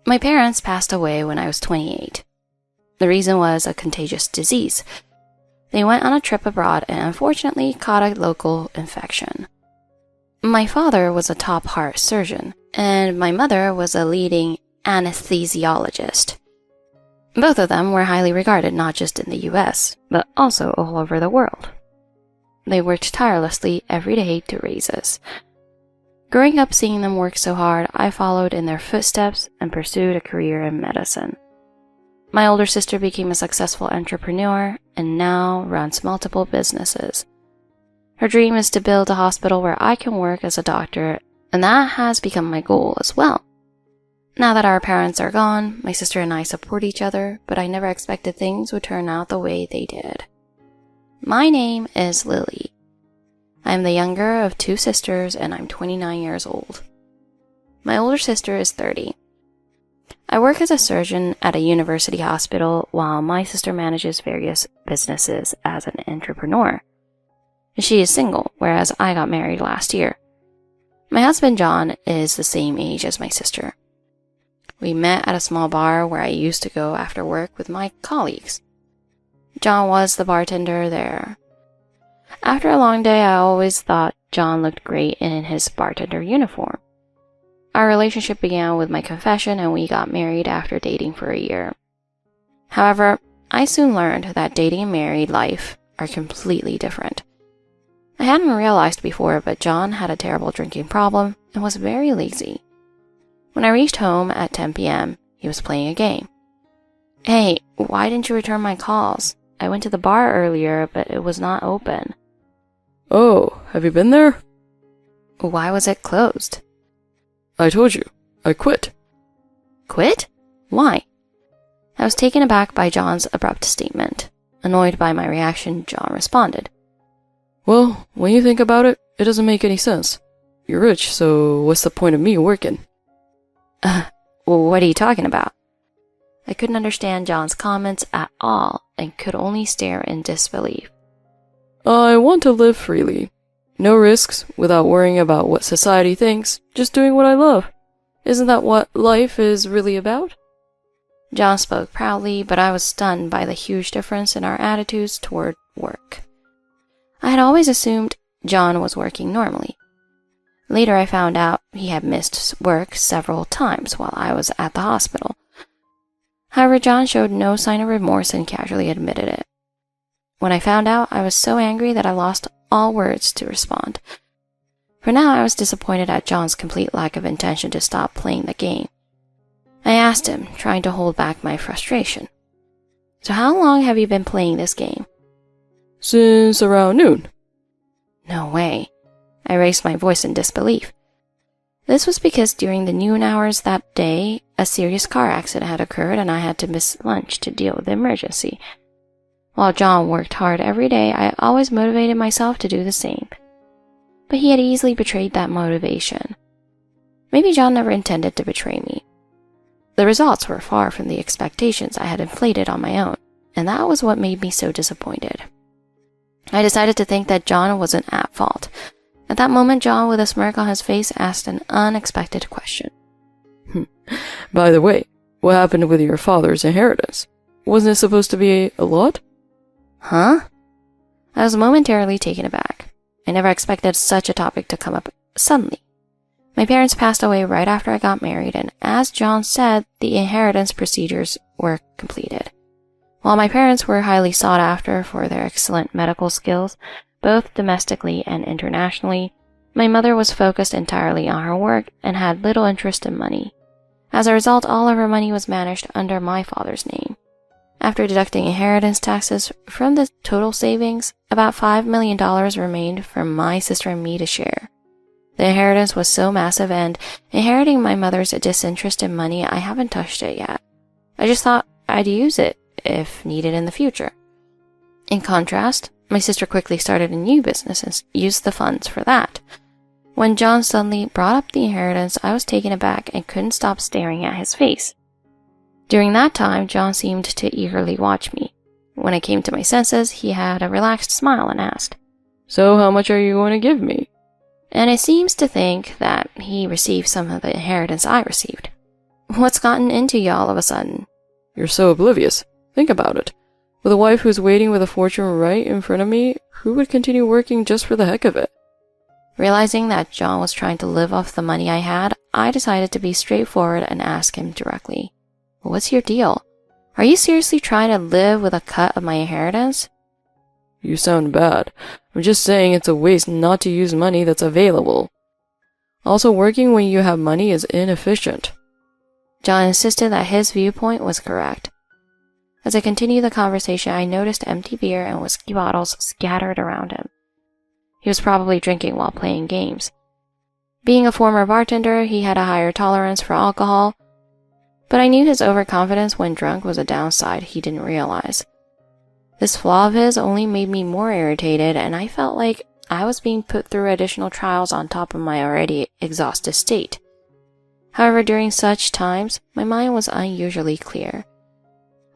My parents passed away when I was 28. The reason was a contagious disease. They went on a trip abroad and unfortunately caught a local infection. My father was a top heart surgeon, and my mother was a leading anesthesiologist. Both of them were highly regarded not just in the US, but also all over the world. They worked tirelessly every day to raise us. Growing up seeing them work so hard, I followed in their footsteps and pursued a career in medicine. My older sister became a successful entrepreneur and now runs multiple businesses. Her dream is to build a hospital where I can work as a doctor, and that has become my goal as well. Now that our parents are gone, my sister and I support each other, but I never expected things would turn out the way they did. My name is Lily. I'm the younger of two sisters and I'm 29 years old. My older sister is 30. I work as a surgeon at a university hospital while my sister manages various businesses as an entrepreneur. She is single, whereas I got married last year. My husband John is the same age as my sister. We met at a small bar where I used to go after work with my colleagues. John was the bartender there. After a long day, I always thought John looked great in his bartender uniform. Our relationship began with my confession and we got married after dating for a year. However, I soon learned that dating and married life are completely different. I hadn't realized before, but John had a terrible drinking problem and was very lazy. When I reached home at 10 p.m., he was playing a game. "Hey, why didn't you return my calls? I went to the bar earlier, but it was not open." "Oh, have you been there?" "Why was it closed?" "I told you, I quit." "Quit? Why?" I was taken aback by John's abrupt statement. Annoyed by my reaction, John responded, "Well, when you think about it, it doesn't make any sense. You're rich, so what's the point of me working?" What are you talking about?" I couldn't understand John's comments at all and could only stare in disbelief. "I want to live freely. No risks, without worrying about what society thinks, just doing what I love. Isn't that what life is really about?" John spoke proudly, but I was stunned by the huge difference in our attitudes toward work. I had always assumed John was working normally. Later I found out he had missed work several times while I was at the hospital. However, John showed no sign of remorse and casually admitted it. When I found out, I was so angry that I lost all words to respond. For now, I was disappointed at John's complete lack of intention to stop playing the game. I asked him, trying to hold back my frustration. "So how long have you been playing this game?" "Since around noon." "No way." I raised my voice in disbelief. This was because during the noon hours that day, a serious car accident had occurred and I had to miss lunch to deal with the emergency. While John worked hard every day, I always motivated myself to do the same. But he had easily betrayed that motivation. Maybe John never intended to betray me. The results were far from the expectations I had inflated on my own, and that was what made me so disappointed. I decided to think that John wasn't at fault. At that moment, John, with a smirk on his face, asked an unexpected question. "By the way, what happened with your father's inheritance? Wasn't it supposed to be a lot?" "Huh?" I was momentarily taken aback. I never expected such a topic to come up suddenly. My parents passed away right after I got married, and as John said, the inheritance procedures were completed. While my parents were highly sought after for their excellent medical skills, both domestically and internationally, my mother was focused entirely on her work and had little interest in money. As a result, all of her money was managed under my father's name. After deducting inheritance taxes from the total savings, about $5 million remained for my sister and me to share. The inheritance was so massive, and inheriting my mother's disinterest in money, I haven't touched it yet. I just thought I'd use it if needed in the future. In contrast, my sister quickly started a new business and used the funds for that. When John suddenly brought up the inheritance, I was taken aback and couldn't stop staring at his face. During that time, John seemed to eagerly watch me. When I came to my senses, he had a relaxed smile and asked, "So how much are you going to give me?" And it seems to think that he received some of the inheritance I received. What's gotten into you all of a sudden? You're so oblivious. Think about it. With a wife who's waiting with a fortune right in front of me, who would continue working just for the heck of it? Realizing that John was trying to live off the money I had, I decided to be straightforward and ask him directly. What's your deal? Are you seriously trying to live with a cut of my inheritance? You sound bad. I'm just saying it's a waste not to use money that's available. Also, working when you have money is inefficient. John insisted that his viewpoint was correct. As I continued the conversation, I noticed empty beer and whiskey bottles scattered around him. He was probably drinking while playing games. Being a former bartender, he had a higher tolerance for alcohol, but I knew his overconfidence when drunk was a downside he didn't realize. This flaw of his only made me more irritated, and I felt like I was being put through additional trials on top of my already exhausted state. However, during such times, my mind was unusually clear.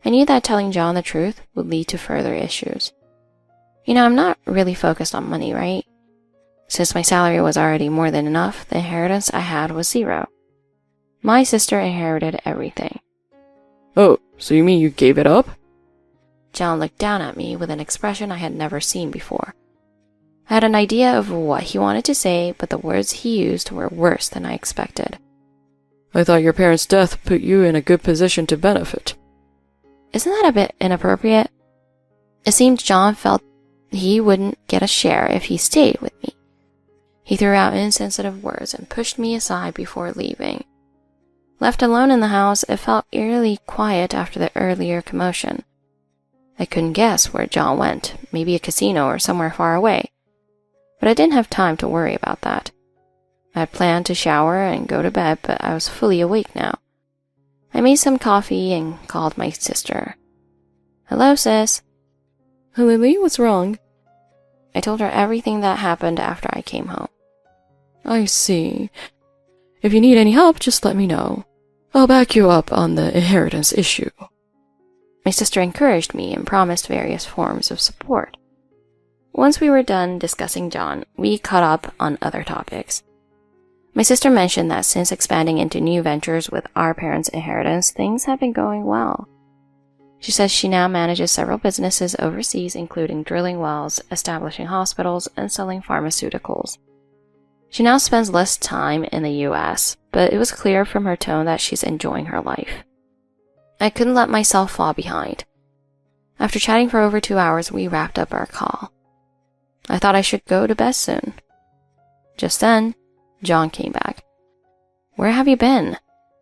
I knew that telling John the truth would lead to further issues. I'm not really focused on money, right? Since my salary was already more than enough, the inheritance I had was 0. My sister inherited everything. Oh, so you mean you gave it up? John looked down at me with an expression I had never seen before. I had an idea of what he wanted to say, but the words he used were worse than I expected. I thought your parents' death put you in a good position to benefit. Isn't that a bit inappropriate? It seemed John felt he wouldn't get a share if he stayed with me. He threw out insensitive words and pushed me aside before leaving. Left alone in the house, it felt eerily quiet after the earlier commotion. I couldn't guess where John went, maybe a casino or somewhere far away. But I didn't have time to worry about that. I had planned to shower and go to bed, but I was fully awake now. I made some coffee and called my sister. Hello, sis. Lily, what's wrong? I told her everything that happened after I came home. I see. If you need any help, just let me know. I'll back you up on the inheritance issue. My sister encouraged me and promised various forms of support. Once we were done discussing John, we caught up on other topics. My sister mentioned that since expanding into new ventures with our parents' inheritance, things have been going well. She says she now manages several businesses overseas, including drilling wells, establishing hospitals, and selling pharmaceuticals. She now spends less time in the US, but it was clear from her tone that she's enjoying her life. I couldn't let myself fall behind. After chatting for over 2 hours, we wrapped up our call. I thought I should go to bed soon. Just then, John came back. Where have you been?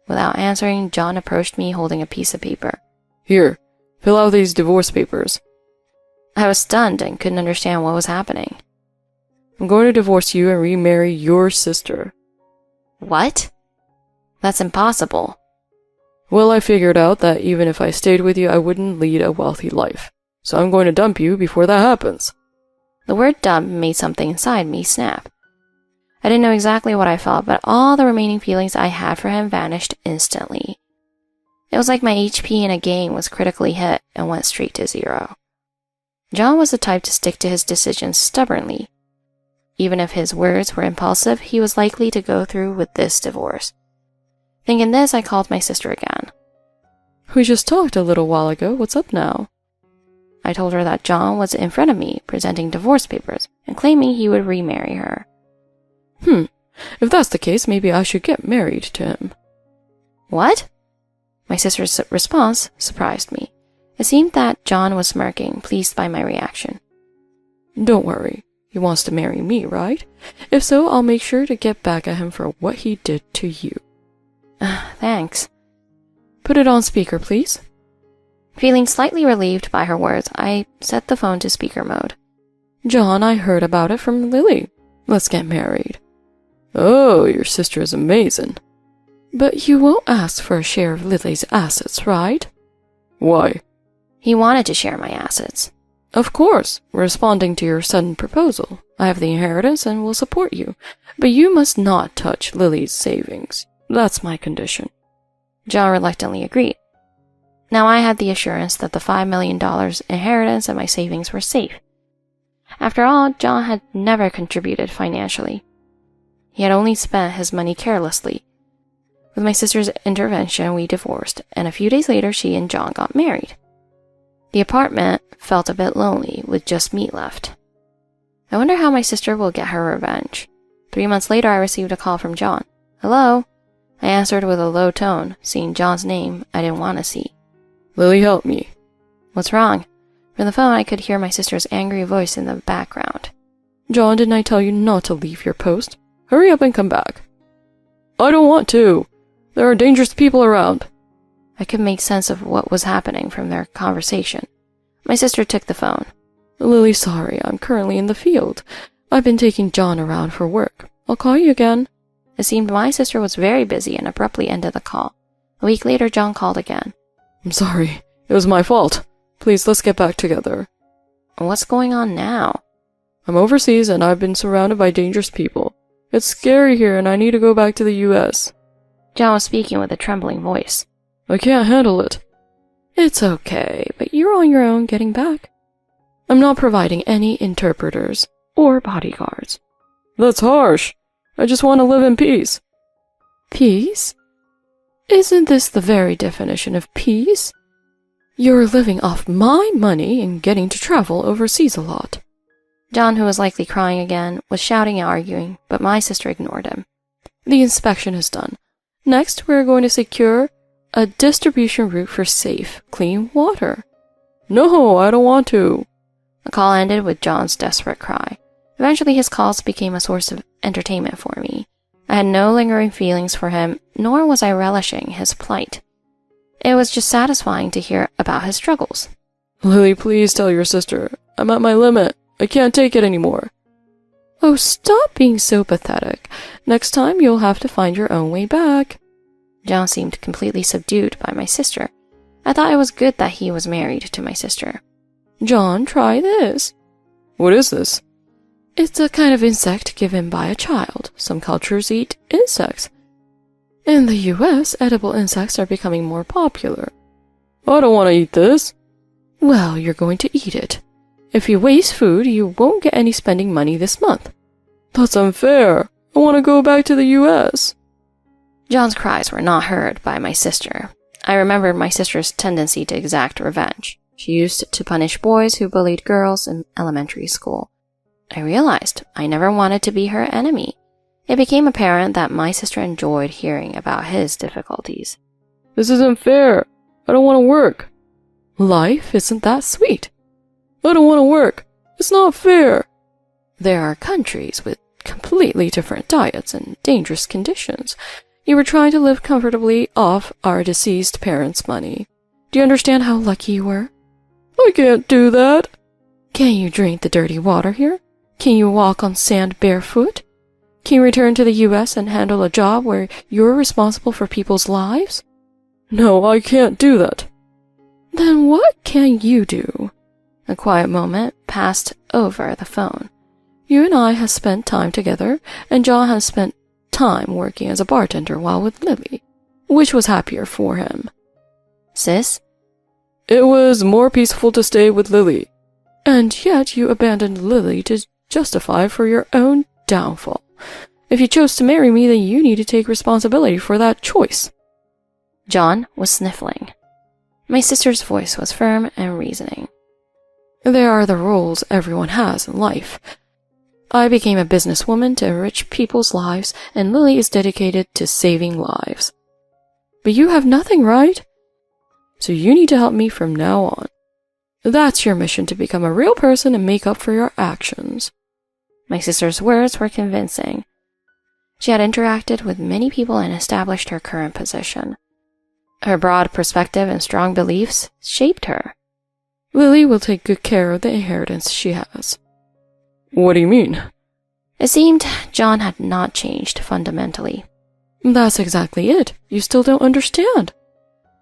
Without answering, John approached me holding a piece of paper. Here, fill out these divorce papers. I was stunned and couldn't understand what was happening. I'm going to divorce you and remarry your sister. What? That's impossible. Well, I figured out that even if I stayed with you, I wouldn't lead a wealthy life. So I'm going to dump you before that happens. The word dump made something inside me snap. I didn't know exactly what I felt, but all the remaining feelings I had for him vanished instantly. It was like my HP in a game was critically hit and went straight to 0. John was the type to stick to his decisions stubbornly. Even if his words were impulsive, he was likely to go through with this divorce. Thinking this, I called my sister again. We just talked a little while ago. What's up now? I told her that John was in front of me, presenting divorce papers, and claiming he would remarry her. If that's the case, maybe I should get married to him. What? My sister's response surprised me. It seemed that John was smirking, pleased by my reaction. Don't worry. He wants to marry me, right? If so, I'll make sure to get back at him for what he did to you. Thanks. Put it on speaker, please. Feeling slightly relieved by her words, I set the phone to speaker mode. John, I heard about it from Lily. Let's get married. Oh, your sister is amazing. But you won't ask for a share of Lily's assets, right? Why? He wanted to share my assets. Of course, responding to your sudden proposal. I have the inheritance and will support you, but you must not touch Lily's savings. That's my condition. John reluctantly agreed. Now I had the assurance that the $5 million inheritance and my savings were safe. After all, John had never contributed financially. He had only spent his money carelessly. With my sister's intervention, we divorced, and a few days later, she and John got married. The apartment felt a bit lonely, with just me left. I wonder how my sister will get her revenge. 3 months later, I received a call from John. Hello? I answered with a low tone, seeing John's name I didn't want to see. Lily, help me. What's wrong? From the phone, I could hear my sister's angry voice in the background. John, didn't I tell you not to leave your post? Hurry up and come back. I don't want to. There are dangerous people around. I could make sense of what was happening from their conversation. My sister took the phone. Lily, sorry, I'm currently in the field. I've been taking John around for work. I'll call you again. It seemed my sister was very busy and abruptly ended the call. A week later, John called again. I'm sorry. It was my fault. Please, let's get back together. What's going on now? I'm overseas and I've been surrounded by dangerous people. It's scary here and I need to go back to the US. John was speaking with a trembling voice. I can't handle it. It's okay, but you're on your own getting back. I'm not providing any interpreters or bodyguards. That's harsh. I just want to live in peace. Peace? Isn't this the very definition of peace? You're living off my money and getting to travel overseas a lot. John, who was likely crying again, was shouting and arguing, but my sister ignored him. The inspection is done. Next, we're going to secure a distribution route for safe, clean water. No, I don't want to. The call ended with John's desperate cry. Eventually, his calls became a source of entertainment for me. I had no lingering feelings for him, nor was I relishing his plight. It was just satisfying to hear about his struggles. Lily, please tell your sister. I'm at my limit. I can't take it anymore. Oh, stop being so pathetic. Next time you'll have to find your own way back. John seemed completely subdued by my sister. I thought it was good that he was married to my sister. John, try this. What is this? It's a kind of insect given by a child. Some cultures eat insects. In the US, edible insects are becoming more popular. I don't want to eat this. Well, you're going to eat it. If you waste food, you won't get any spending money this month. That's unfair. I want to go back to the US. John's cries were not heard by my sister. I remembered my sister's tendency to exact revenge. She used to punish boys who bullied girls in elementary school. I realized I never wanted to be her enemy. It became apparent that my sister enjoyed hearing about his difficulties. This isn't fair. I don't want to work. Life isn't that sweet. I don't want to work. It's not fair. There are countries with completely different diets and dangerous conditions. You were trying to live comfortably off our deceased parents' money. Do you understand how lucky you were? I can't do that. Can you drink the dirty water here? Can you walk on sand barefoot? Can you return to the US and handle a job where you're responsible for people's lives? No, I can't do that. Then what can you do? A quiet moment passed over the phone. You and I have spent time together, and John has spent time working as a bartender while with Lily. Which was happier for him? Sis? It was more peaceful to stay with Lily. And yet you abandoned Lily to justify for your own downfall. If you chose to marry me, then you need to take responsibility for that choice. John was sniffling. My sister's voice was firm and reasoning. There are the roles everyone has in life. I became a businesswoman to enrich people's lives, and Lily is dedicated to saving lives. But you have nothing, right? So you need to help me from now on. That's your mission, to become a real person and make up for your actions. My sister's words were convincing. She had interacted with many people and established her current position. Her broad perspective and strong beliefs shaped her. Lily will take good care of the inheritance she has. What do you mean? It seemed John had not changed fundamentally. That's exactly it. You still don't understand.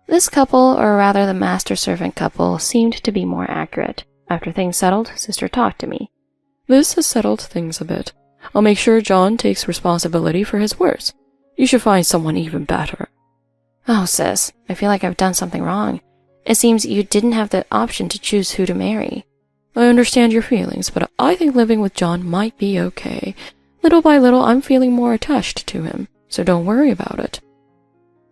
This couple, or rather the master-servant couple, seemed to be more accurate. After things settled, Sister talked to me. This has settled things a bit. I'll make sure John takes responsibility for his words. You should find someone even better. Oh, sis, I feel like I've done something wrong. It seems you didn't have the option to choose who to marry. I understand your feelings, but I think living with John might be okay. Little by little, I'm feeling more attached to him, so don't worry about it.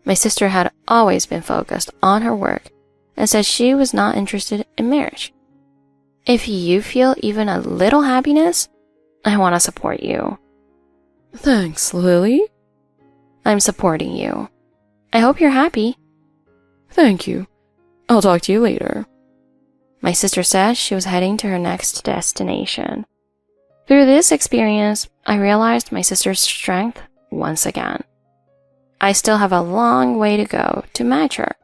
My sister had always been focused on her work and said she was not interested in marriage. If you feel even a little happiness, I want to support you. Thanks, Lily. I'm supporting you. I hope you're happy. Thank you. I'll talk to you later. My sister said she was heading to her next destination. Through this experience, I realized my sister's strength once again. I still have a long way to go to match her,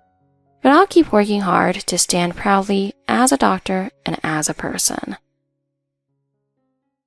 but I'll keep working hard to stand proudly as a doctor and as a person.